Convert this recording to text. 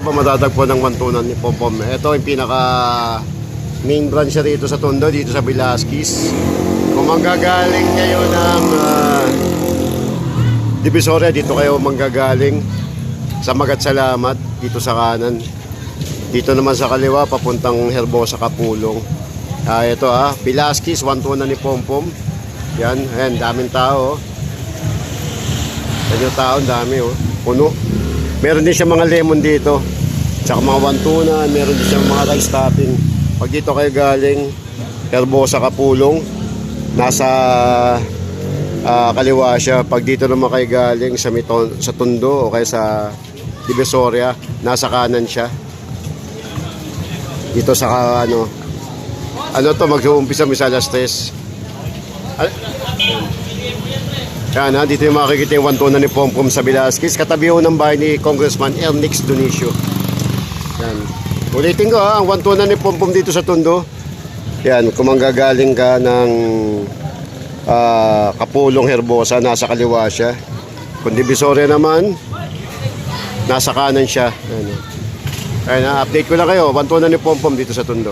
Matatagpuan ng Wantunan ni Pompom. Ito yung pinaka main branch siya rito sa Tondo, dito sa Velasquez. Kung manggagaling kayo ng Divisoria, dito kayo manggagaling sa Magat Salamat, dito sa kanan. Dito naman sa kaliwa, papuntang Herbosa, Kapulong. Ito Velasquez, Wantunan ni Pompom. Yan, ayan, daming tao. Yan yung tao, dami puno. Meron din siya mga lemon dito. Tsaka mga Wantunan, meron din siya mga rice topping. Pag dito kayo galing, Herbosa, Kapulong, nasa kaliwa siya. Pag dito naman kayo galing sa Tondo o kaya sa Divisoria, nasa kanan siya. Dito sa ano to, mag-uumpisa sa alas 3. Yan dito yung makikita yung Wantunan ni Pompom sa Velasquez. Katabi ng bahay ni Congressman Ernix Donicio. Yan. Ulitin ko ang Wantunan ni Pompom dito sa Tondo. Yan, kung manggagaling ka ng Kapulong, Herbosa, nasa kaliwa siya. Kung Divisoria naman, nasa kanan siya. Ayan, update ko lang kayo, Wantunan ni Pompom dito sa Tondo.